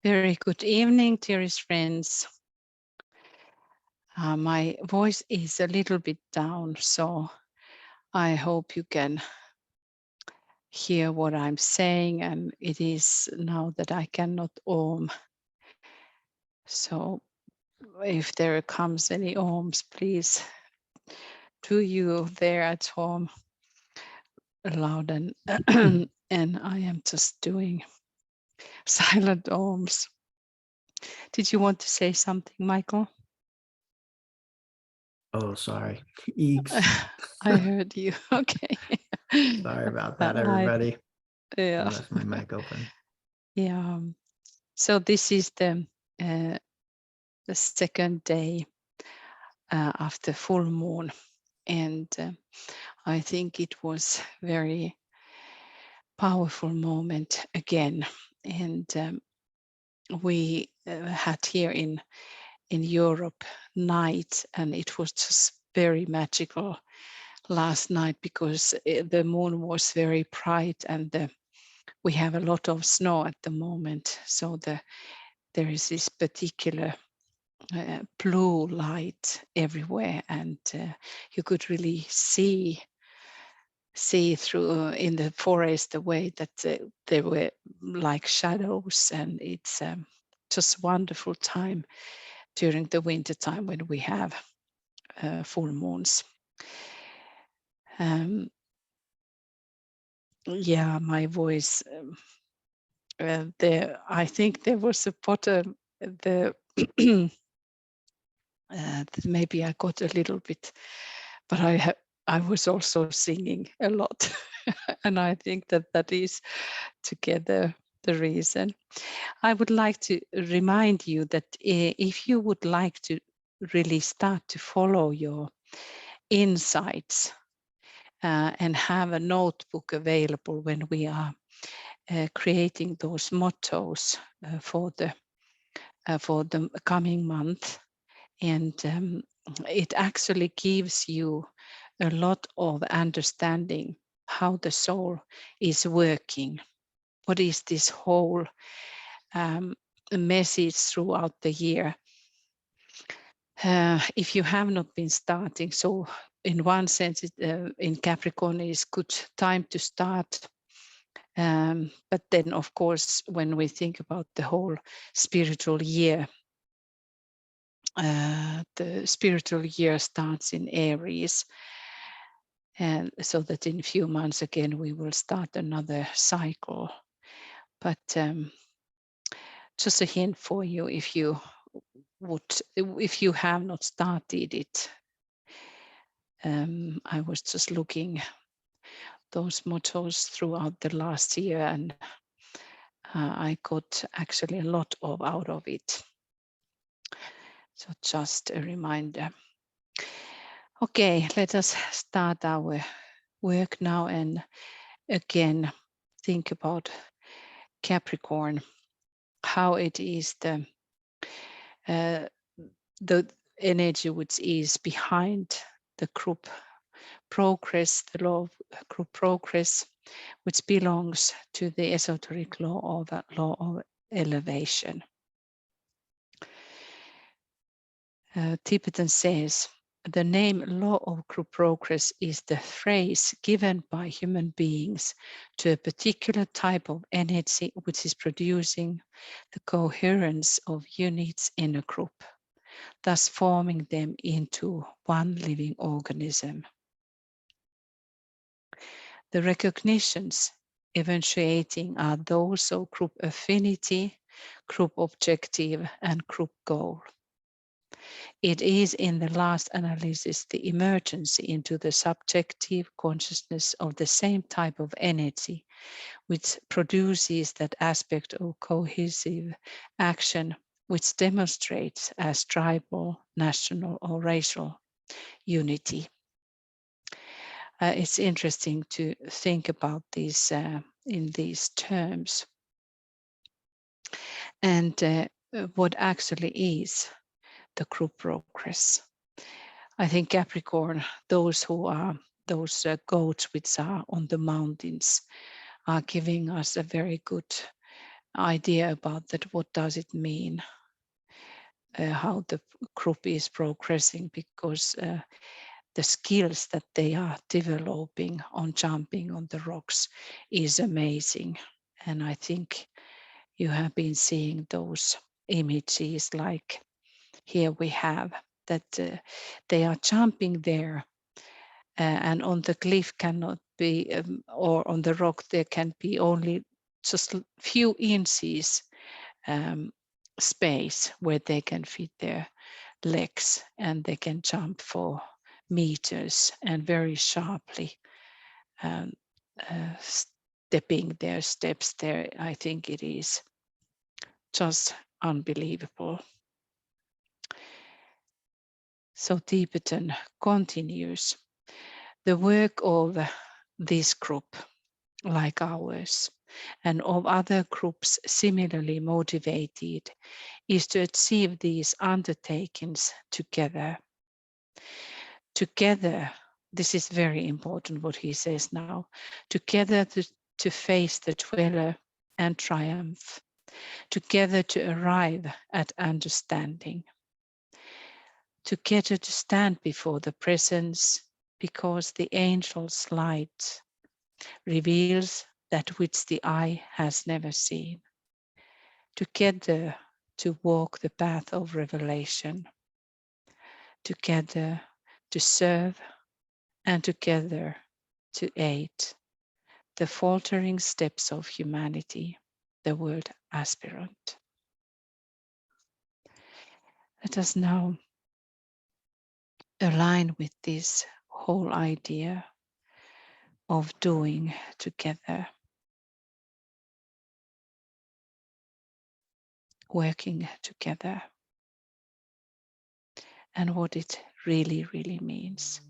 Very good evening, dearest friends. My voice is a little bit down, so I hope you can hear what I'm saying, and it is now that I cannot So if there comes any ohms, please do you there at home loud and and I am just doing silent ohms. Did you want to say something, Michael? Oh, sorry. Eeks. I heard you. Okay. Sorry about that, I everybody. I yeah. left my mic open. Yeah. So this is the second day after full moon, and I think it was very powerful moment again. And we had here in Europe night, and it was just very magical last night because the moon was very bright, and we have a lot of snow at the moment. So there is this particular blue light everywhere, and you could really see through in the forest the way that there were like shadows, and it's just wonderful time during the winter time when we have full moons. Yeah, my voice there, I think there was a bottom the maybe I got a little bit, but I was also singing a lot, and I think that is together the reason. I would like to remind you that if you would like to really start to follow your insights and have a notebook available when we are creating those mottos for the coming month, and it actually gives you a lot of understanding how the soul is working. What is this whole message throughout the year? If you have not been starting, so in one sense, in Capricorn, it's good time to start. But then, of course, when we think about the whole spiritual year, the spiritual year starts in Aries, and so that in a few months again we will start another cycle. But just a hint for you, if you have not started it, I was just looking those mottos throughout the last year, and I got actually a lot out of it. So just a reminder. Okay, let us start our work now, and again think about Capricorn, how it is the energy which is behind the group progress, the law of group progress, which belongs to the esoteric law of elevation. Tibetan says, the name law of group progress is the phrase given by human beings to a particular type of energy which is producing the coherence of units in a group, thus forming them into one living organism. The recognitions eventuating are those of group affinity, group objective, and group goal. It is in the last analysis the emergence into the subjective consciousness of the same type of energy which produces that aspect of cohesive action which demonstrates as tribal, national, or racial unity. It's interesting to think about this in these terms. And what actually is the group progress? I think Capricorn, those who are those goats which are on the mountains, are giving us a very good idea about that. What does it mean? How the group is progressing, because the skills that they are developing on jumping on the rocks is amazing. And I think you have been seeing those images, like here we have that they are jumping there, and on the cliff cannot be, or on the rock there can be only just a few inches space where they can fit their legs, and they can jump for meters and very sharply, um, stepping their steps there. I think it is just unbelievable. So Tibetan continues. The work of this group, like ours, and of other groups similarly motivated, is to achieve these undertakings together. Together, this is very important what he says now, together to face the dweller and triumph, together to arrive at understanding, together to stand before the presence, because the angel's light reveals that which the eye has never seen, together to walk the path of revelation, together to serve, and together to aid the faltering steps of humanity, the world aspirant. Let us now align with this whole idea of doing together, working together, and what it really, really means.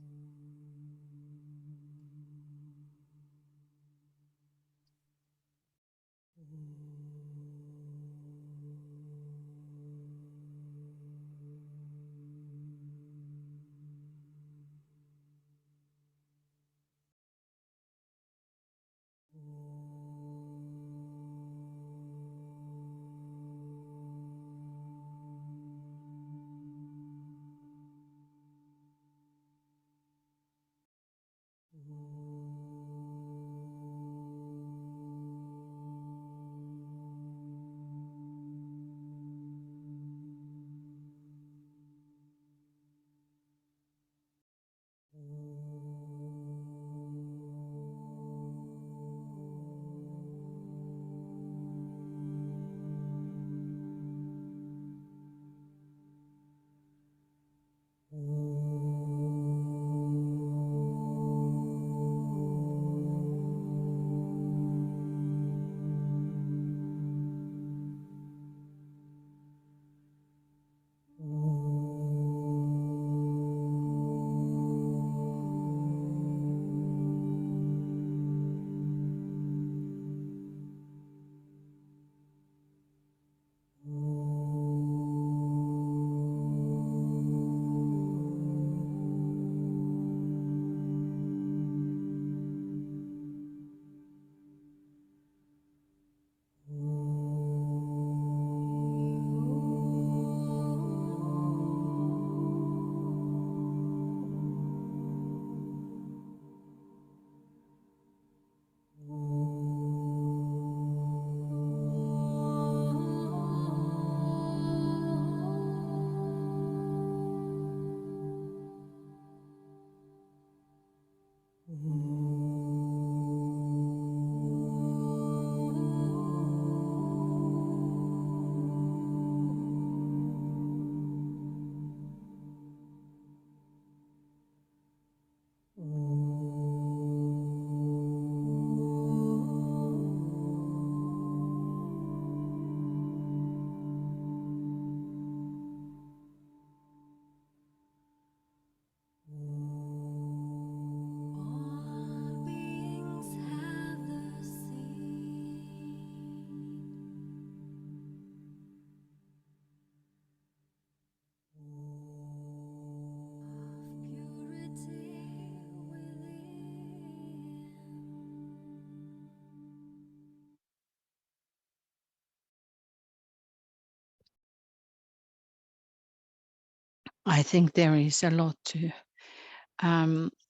I think there is a lot to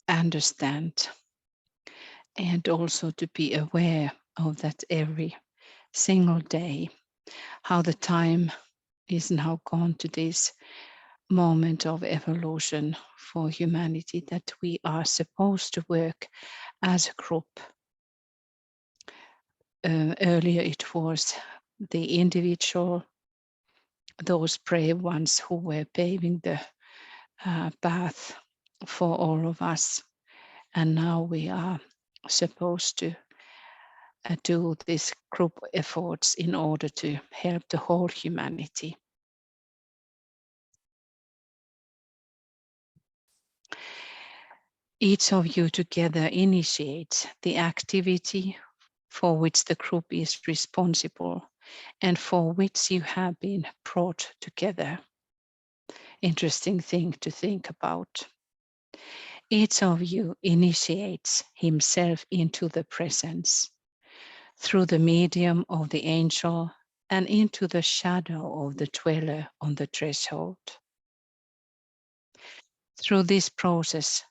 understand, and also to be aware of that every single day, how the time is now gone to this moment of evolution for humanity, that we are supposed to work as a group. Earlier it was the individual, those brave ones who were paving the path for all of us. And now we are supposed to do these group efforts in order to help the whole humanity. Each of you together initiates the activity for which the group is responsible and for which you have been brought together. Interesting thing to think about. Each of you initiates himself into the presence through the medium of the angel and into the shadow of the dweller on the threshold. Through this process,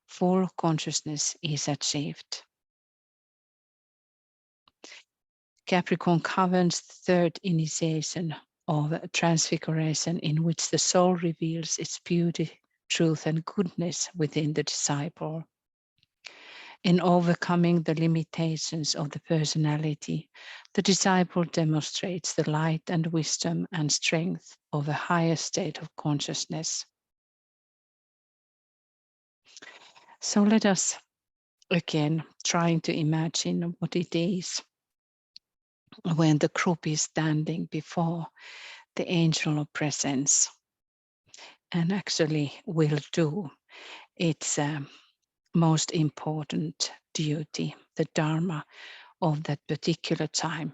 full consciousness is achieved. Capricorn governs the third initiation of transfiguration, in which the soul reveals its beauty, truth, and goodness within the disciple. In overcoming the limitations of the personality, the disciple demonstrates the light and wisdom and strength of a higher state of consciousness. So let us again trying to imagine what it is when the group is standing before the angel of presence and actually will do its most important duty, the dharma of that particular time.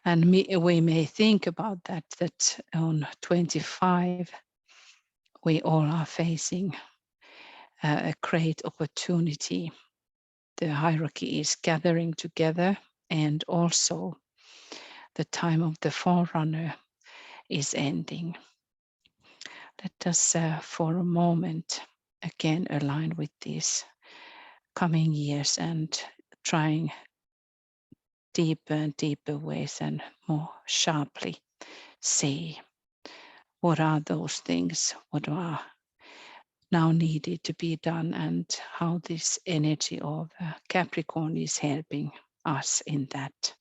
And we may think about that on 25 we all are facing a great opportunity. The hierarchy is gathering together, and also the time of the forerunner is ending. Let us for a moment again align with these coming years and trying deeper and deeper ways and more sharply see what are those things, what are now needed to be done, and how this energy of Capricorn is helping us in that.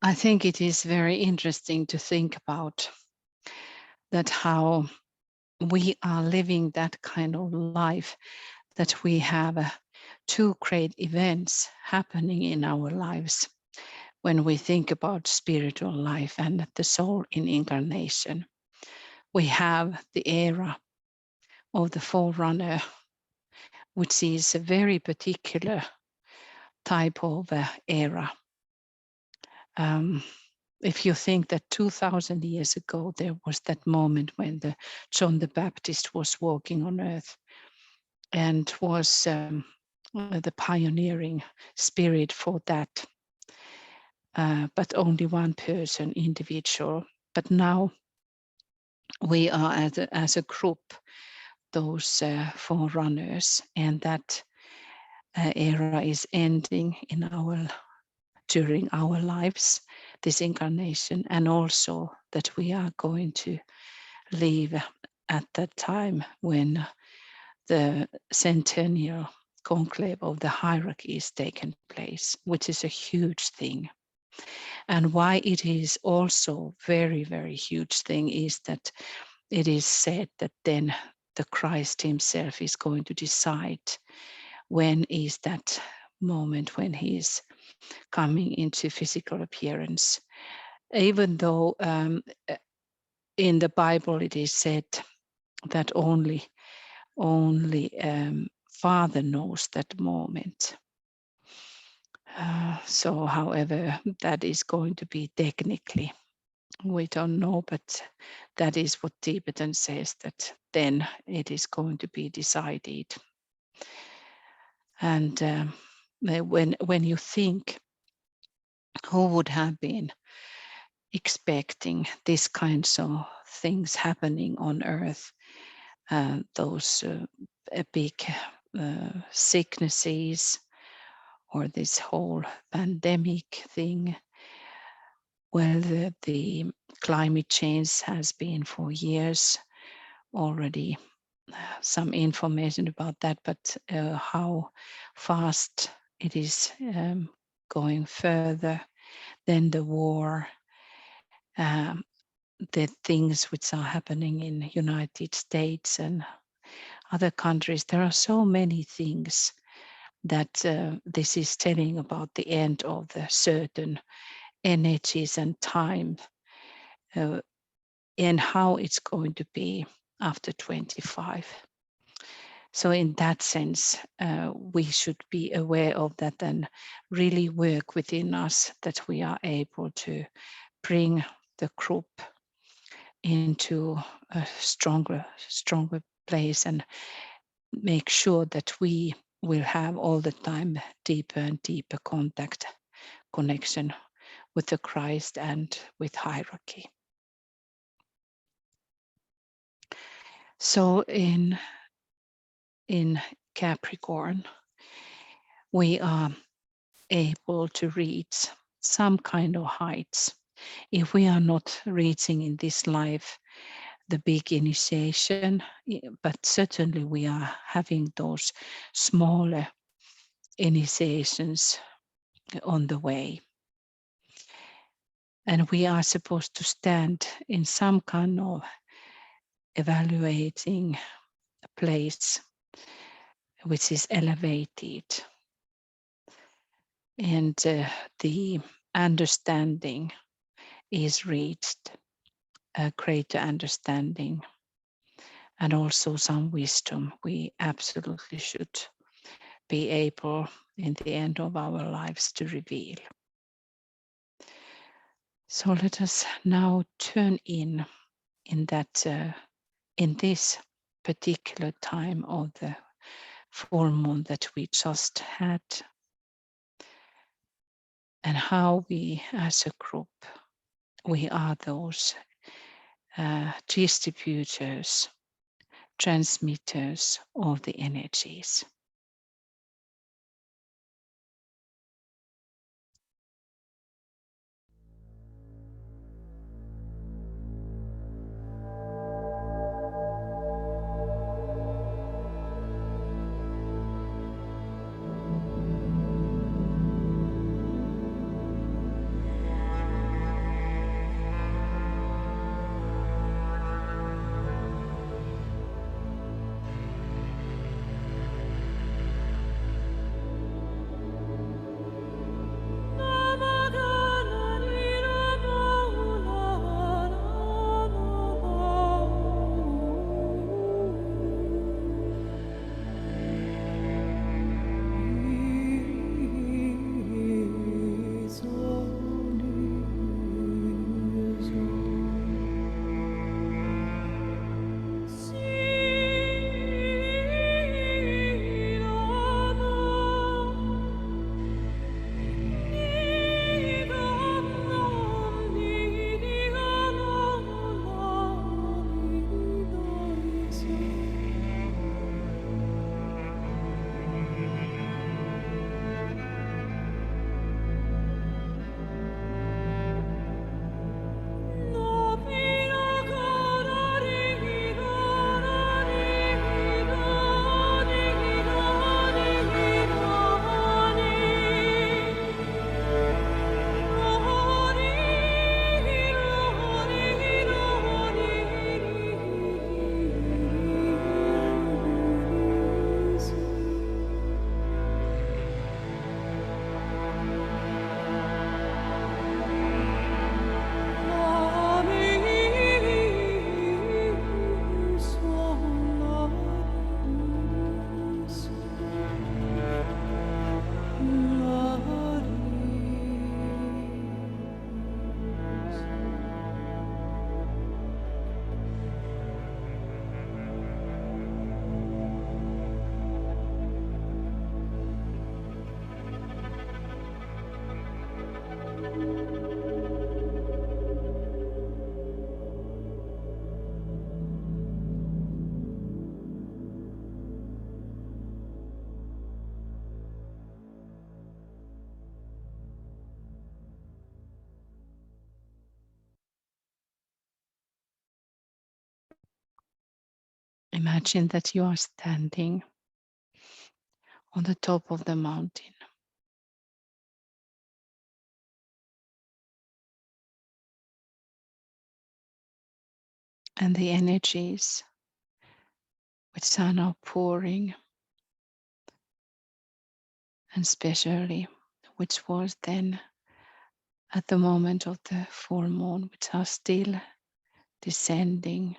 I think it is very interesting to think about that how we are living that kind of life, that we have two great events happening in our lives when we think about spiritual life and the soul in incarnation. We have the era of the forerunner, which is a very particular type of era. If you think that 2000 years ago there was that moment when John the Baptist was walking on earth and was the pioneering spirit for that, but only one person, individual. But now we are as a group, those forerunners, and that era is ending during our lives, this incarnation, and also that we are going to live at that time when the centennial conclave of the hierarchy is taken place, which is a huge thing. And why it is also very, very huge thing is that it is said that then the Christ himself is going to decide when is that moment when he is coming into physical appearance. Even though in the Bible it is said that only Father knows that moment. So however that is going to be technically, we don't know, but that is what Tibetan says, that then it is going to be decided. And when you think who would have been expecting these kinds of things happening on earth, those big sicknesses or this whole pandemic thing. Well, the climate change has been for years already some information about that, but how fast it is going further, then the war, the things which are happening in United States and other countries. There are so many things that this is telling about the end of the certain energies and time, and how it's going to be after 25. So in that sense, we should be aware of that and really work within us that we are able to bring the group into a stronger place and make sure that we will have all the time deeper and deeper connection with the Christ and with hierarchy. So in Capricorn, we are able to reach some kind of heights. If we are not reaching in this life the big initiation, but certainly we are having those smaller initiations on the way. And we are supposed to stand in some kind of evaluating place which is elevated. And the understanding is reached, a greater understanding, and also some wisdom we absolutely should be able in the end of our lives to reveal. So let us now turn in that in this particular time of the full moon that we just had, and how we as a group, we are those distributors, transmitters of the energies. Imagine that you are standing on the top of the mountain. And the energies which are now pouring, and especially which was then at the moment of the full moon, which are still descending.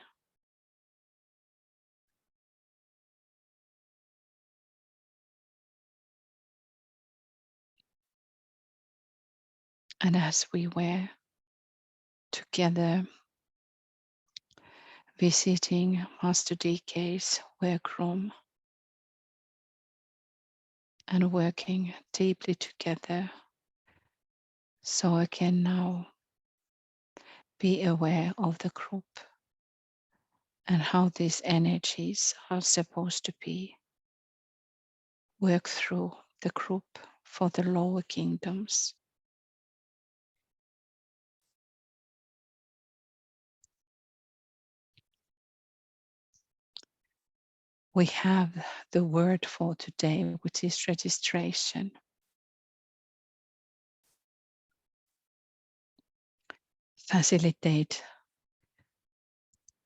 And as we were together visiting Master DK's workroom and working deeply together, so I can now be aware of the group and how these energies are supposed to be worked through the group for the lower kingdoms. We have the word for today, which is registration. Facilitate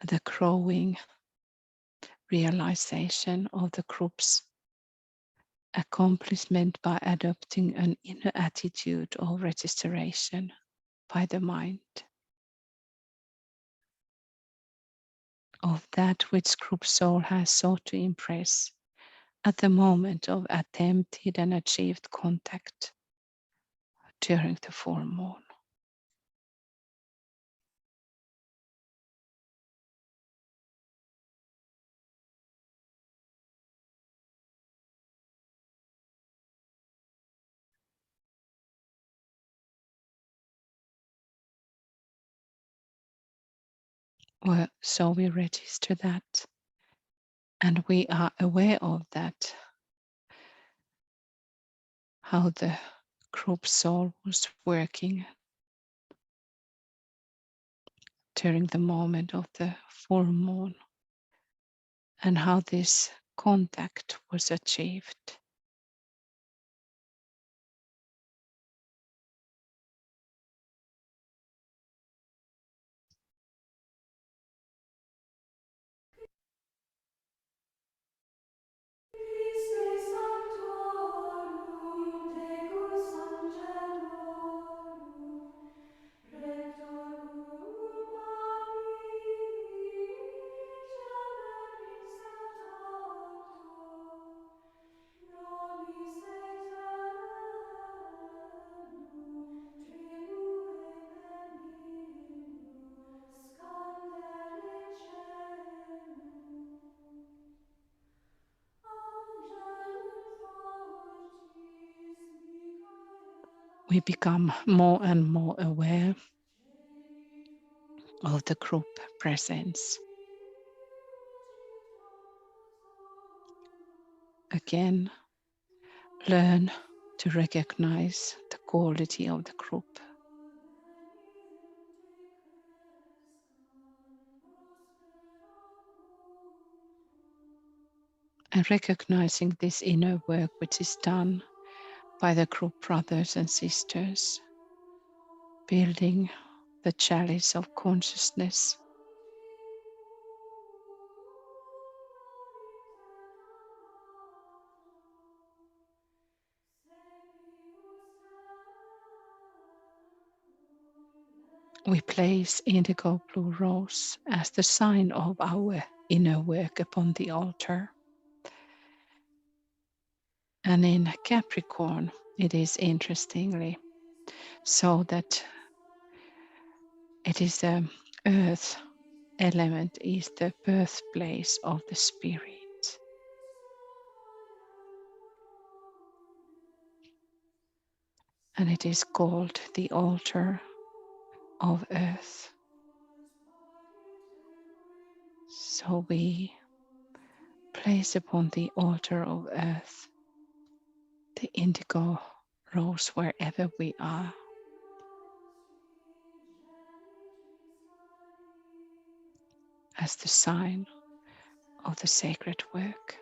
the growing realization of the group's accomplishment by adopting an inner attitude of registration by the mind of that which group soul has sought to impress at the moment of attempted and achieved contact during the full moon. Well, so we register that and we are aware of that, how the group soul was working during the moment of the full moon and how this contact was achieved. We become more and more aware of the group presence. Again, learn to recognize the quality of the group. And recognizing this inner work which is done by the group brothers and sisters, building the chalice of consciousness. We place indigo blue rose as the sign of our inner work upon the altar. And in Capricorn, it is interestingly so that it is the earth element is the birthplace of the spirit. And it is called the altar of earth. So we place upon the altar of earth the indigo rose wherever we are. As the sign of the sacred work.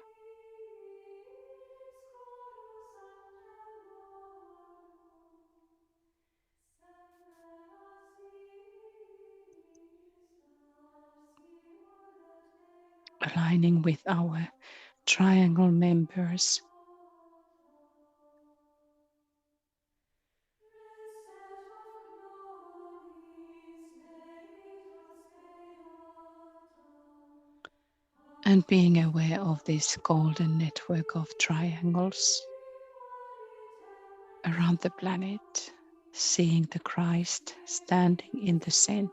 Aligning with our triangle members. And being aware of this golden network of triangles around the planet, seeing the Christ standing in the center.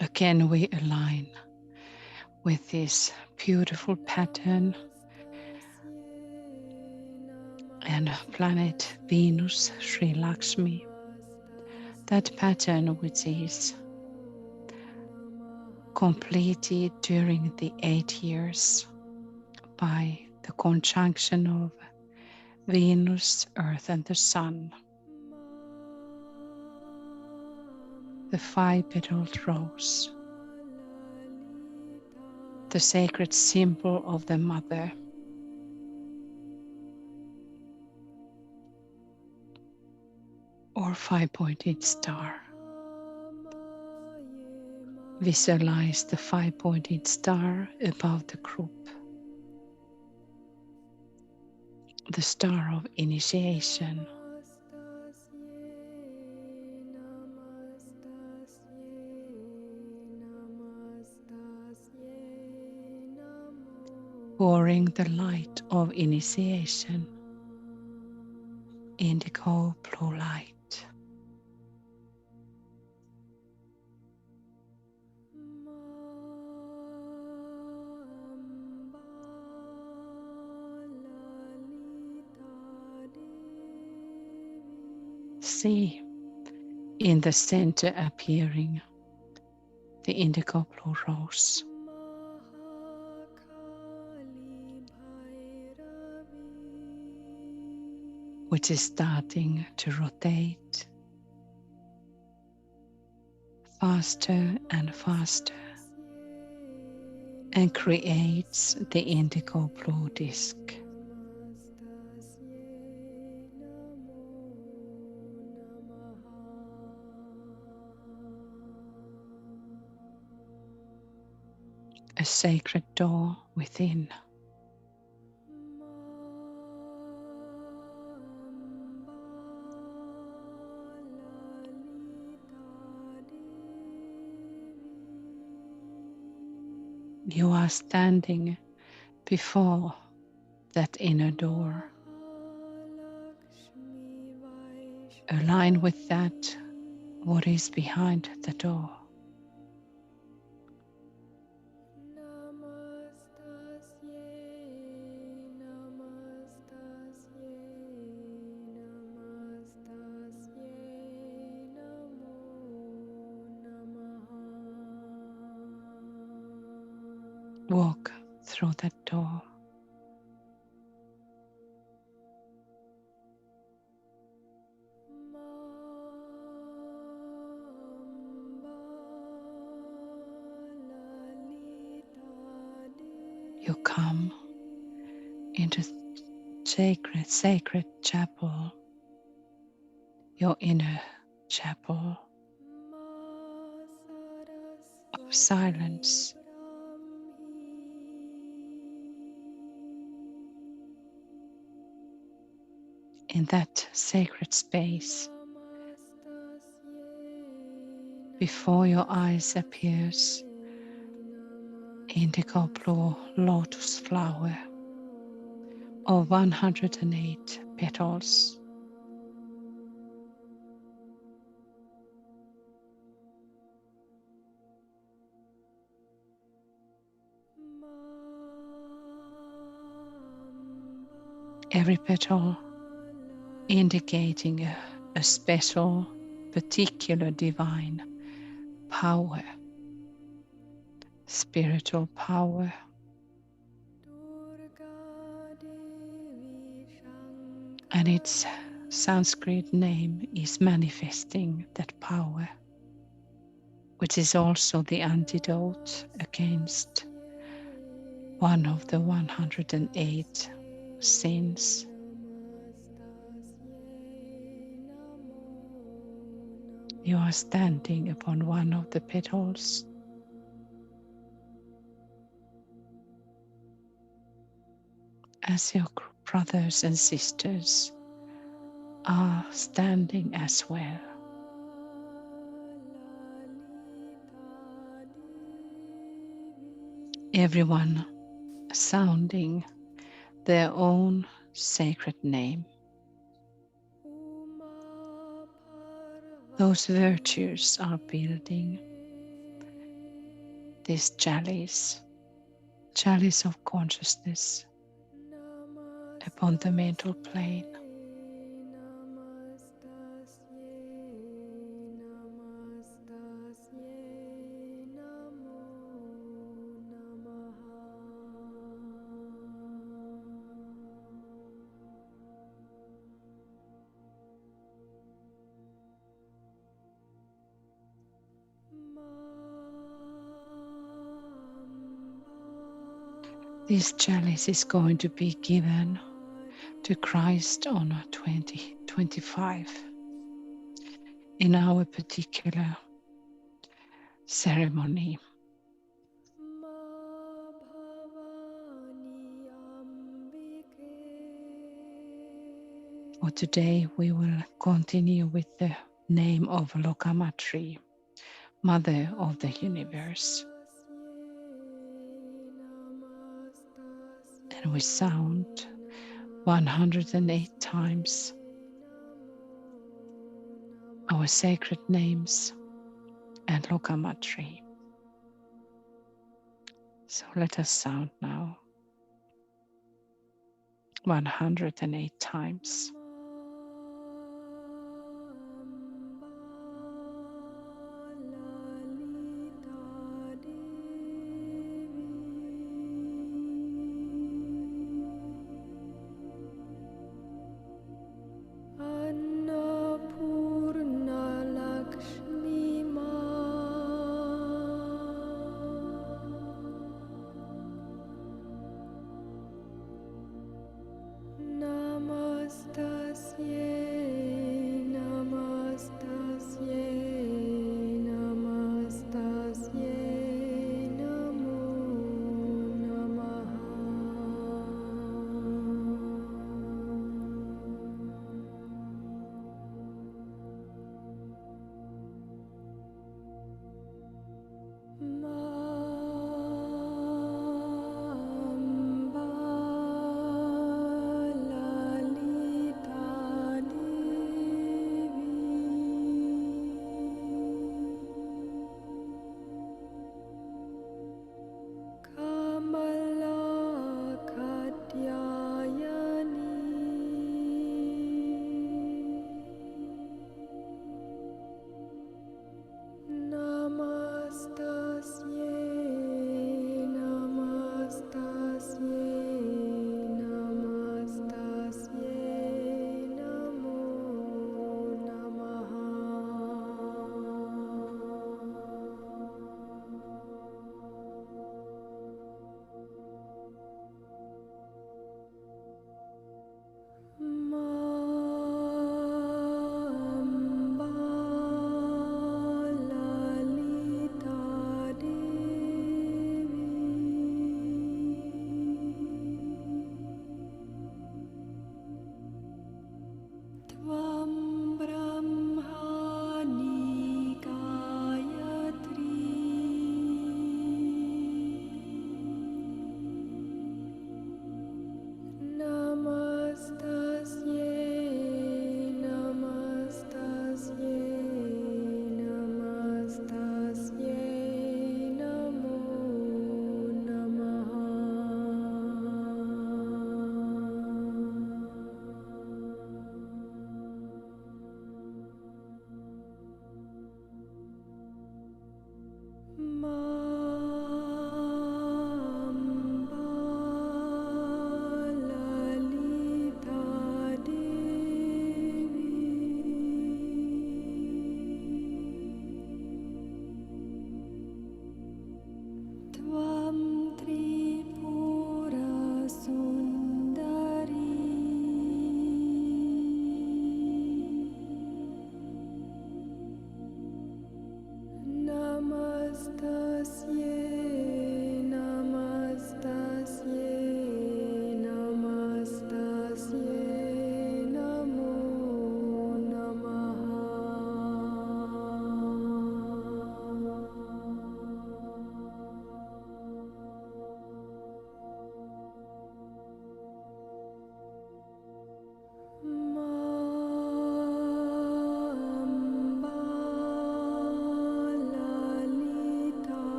Again, we align with this beautiful pattern and planet Venus, Sri Lakshmi. That pattern which is completed during the 8 years by the conjunction of Venus, Earth, and the Sun. The 5-petaled rose, the sacred symbol of the mother. Or 5-pointed star. Visualize the 5-pointed star above the group. The star of initiation. Pouring the light of initiation. Indigo blue light. See in the center appearing the indigo blue rose. Which is starting to rotate faster and faster and creates the indigo blue disk. A sacred door within. You are standing before that inner door. Align with that, what is behind the door. Walk through that door. You come the sacred chapel, your inner chapel of silence. In that sacred space, before your eyes appears indigo blue lotus flower of 108 petals. Every petal indicating a special, particular divine power, spiritual power. And its Sanskrit name is manifesting that power, which is also the antidote against one of the 108 sins. You are standing upon one of the petals. As your brothers and sisters are standing as well. Everyone sounding their own sacred name. Those virtues are building this chalice of consciousness upon the mental plane. This chalice is going to be given to Christ on 2025 in our particular ceremony. For today, we will continue with the name of Lokamatri, Mother of the Universe. And we sound 108 times our sacred names and Lokamatri. So let us sound now 108 times. Namaste.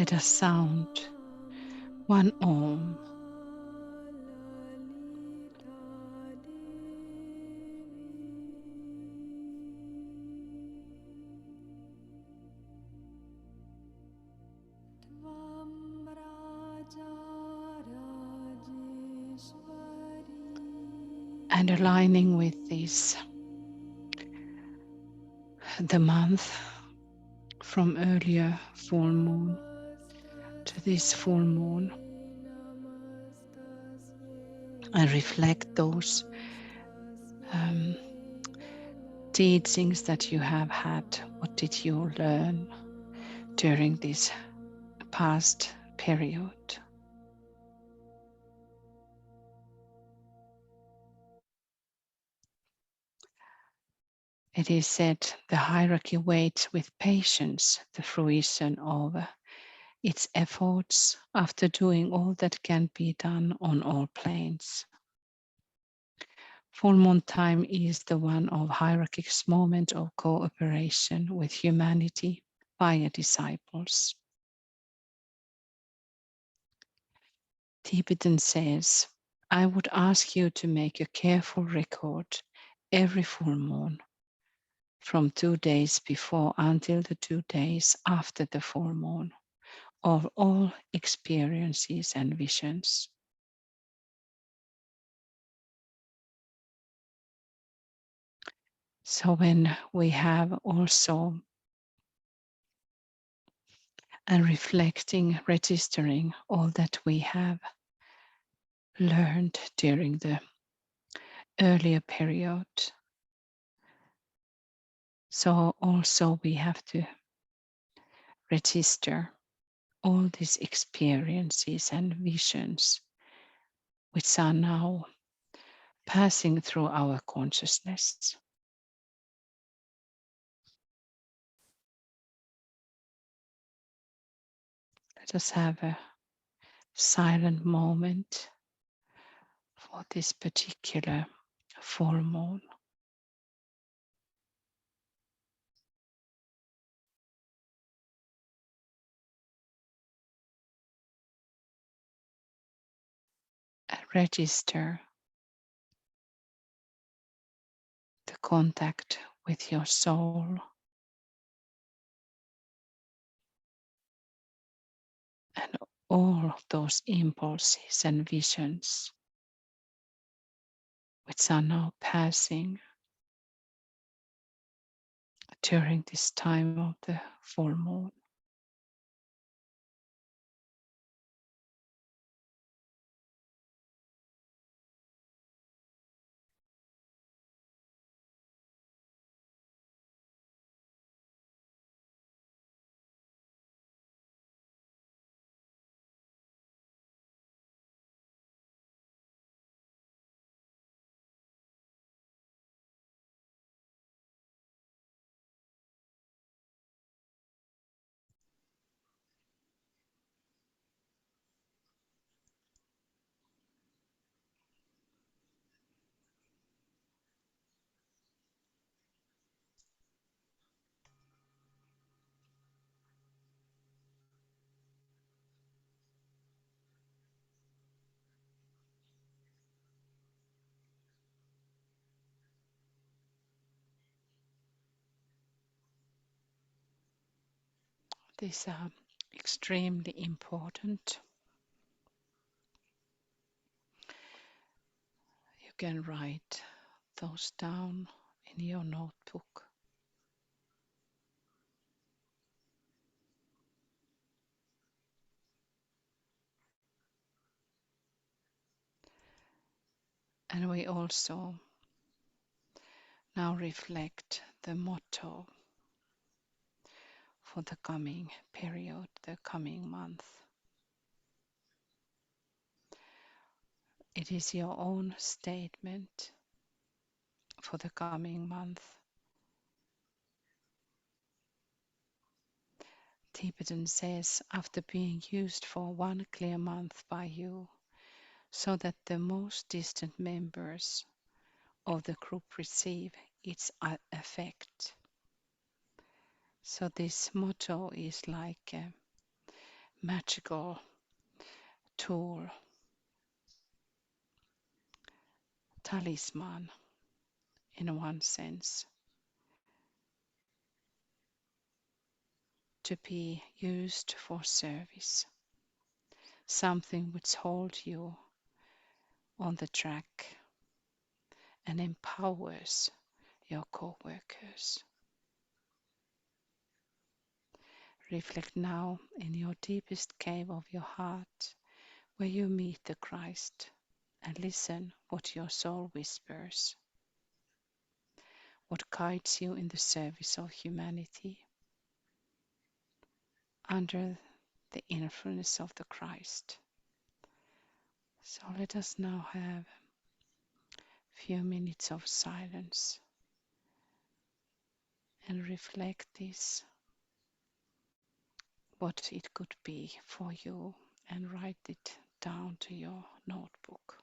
let us sound one Om. And aligning with this, the month from earlier full moon to this full moon, and reflect those teachings that you have had. What did you learn during this past period? It is said the hierarchy waits with patience the fruition of its efforts after doing all that can be done on all planes. Full moon time is the one of hierarchic moment of cooperation with humanity via disciples. Tibetan says, I would ask you to make a careful record every full moon from 2 days before until the 2 days after the full moon of all experiences and visions. So when we have also and reflecting, registering all that we have learned during the earlier period. So also we have to register all these experiences and visions which are now passing through our consciousness. Let us have a silent moment for this particular full moon. And register the contact with your soul and all of those impulses and visions which are now passing during this time of the full moon. These are extremely important. You can write those down in your notebook. And we also now reflect the motto for the coming period, the coming month. It is your own statement for the coming month. Tibetan says, after being used for one clear month by you, so that the most distant members of the group receive its effect. So this motto is like magical tool, talisman in one sense, to be used for service, something which holds you on the track and empowers your co-workers. Reflect now in your deepest cave of your heart where you meet the Christ and listen what your soul whispers, what guides you in the service of humanity under the influence of the Christ. So let us now have a few minutes of silence and reflect this, what it could be for you, and write it down to your notebook.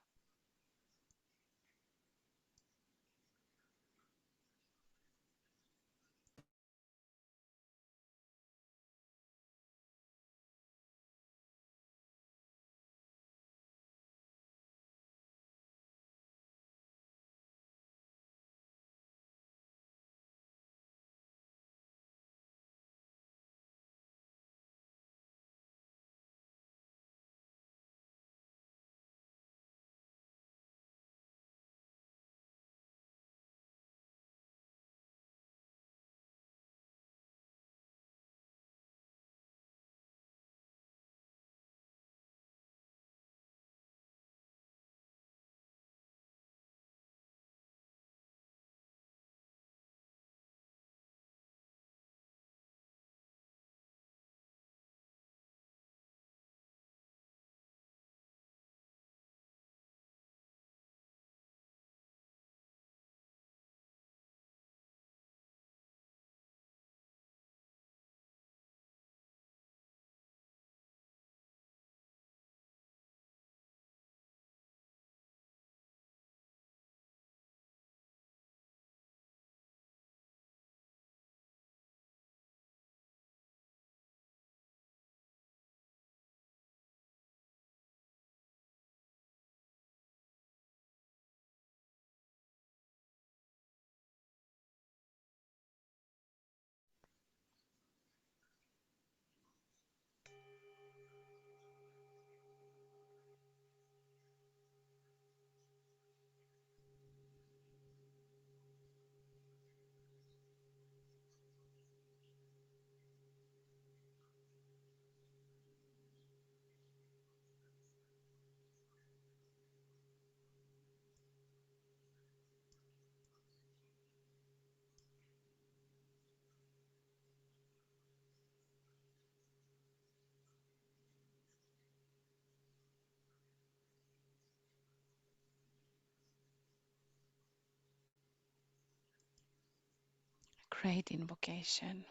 Great invocation.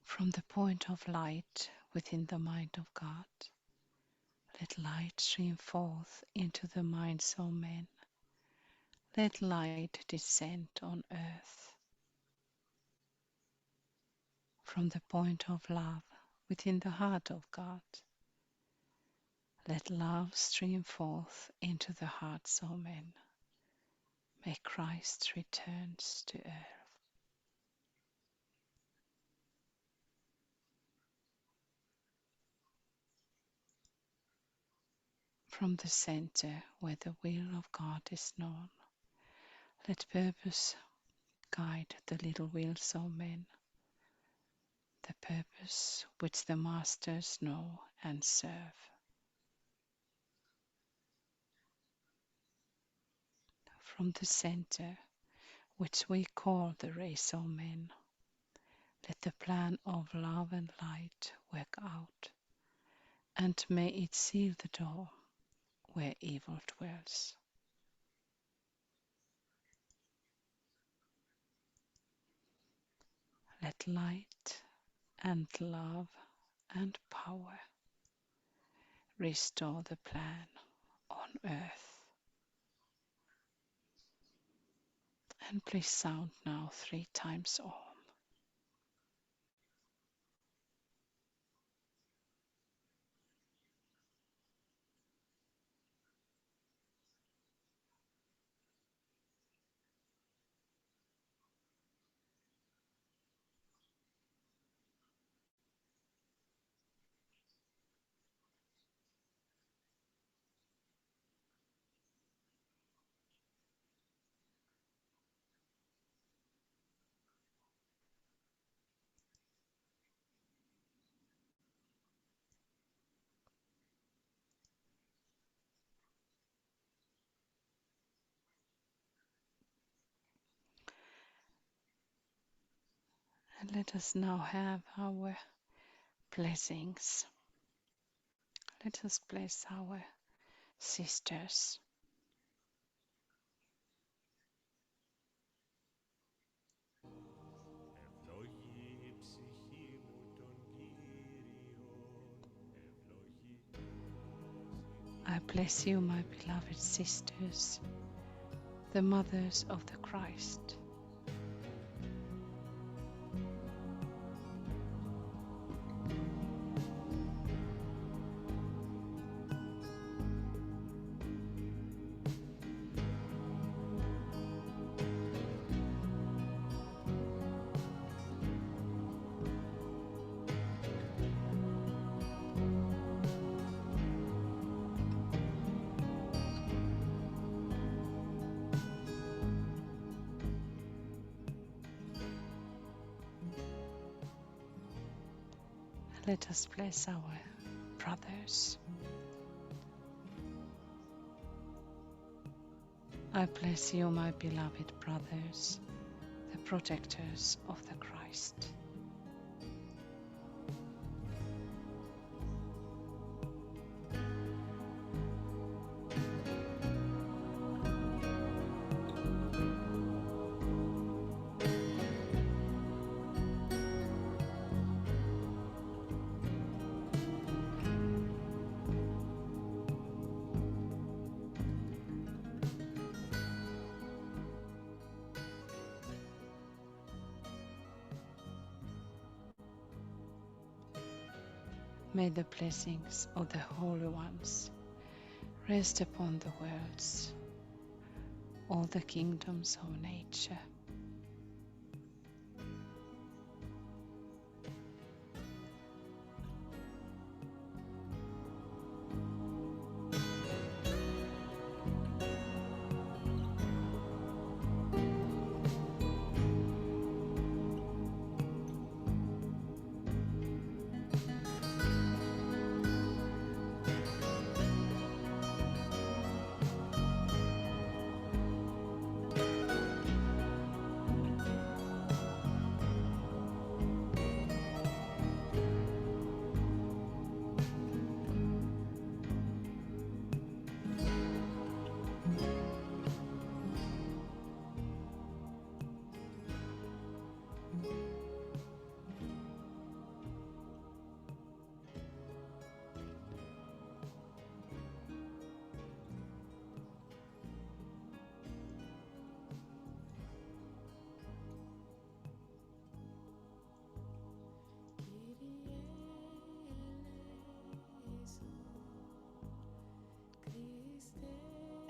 From the point of light within the mind of God, let light stream forth into the minds of men. Let light descend on earth. From the point of love within the heart of God, let love stream forth into the hearts of men. May Christ returns to earth. From the center where the will of God is known, let purpose guide the little wheels of men, the purpose which the masters know and serve. From the center which we call the race of men, let the plan of love and light work out, and may it seal the door where evil dwells. Let light and love and power restore the plan on earth. And please sound now 3 times Om. And let us now have our blessings. Let us bless our sisters. Ευλογή ψυχή μου τον Κύριον, ευλογή I bless you, my beloved sisters, the mothers of the Christ. Let us bless our brothers. I bless you, my beloved brothers, the protectors of the Christ. May the blessings of the Holy Ones rest upon the worlds, all the kingdoms of nature.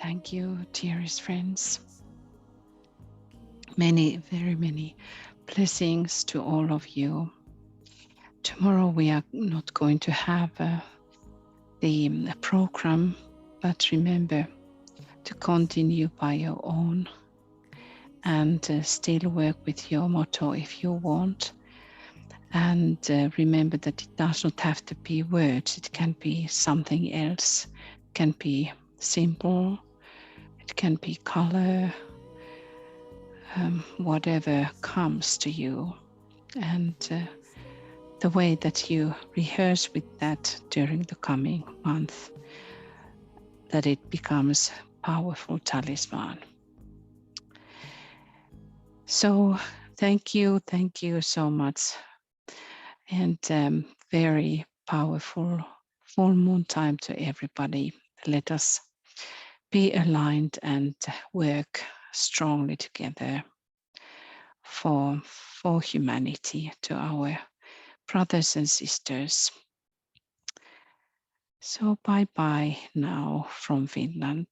Thank you, dearest friends. Very many blessings to all of you. Tomorrow we are not going to have the program, but remember to continue by your own and still work with your motto if you want. And remember that it does not have to be words, it can be something else. It can be simple, it can be color, whatever comes to you. And the way that you rehearse with that during the coming month, that it becomes powerful talisman. So thank you so much. And very powerful full moon time to everybody. Let us be aligned and work strongly together for humanity, to our brothers and sisters. So bye-bye now from Finland.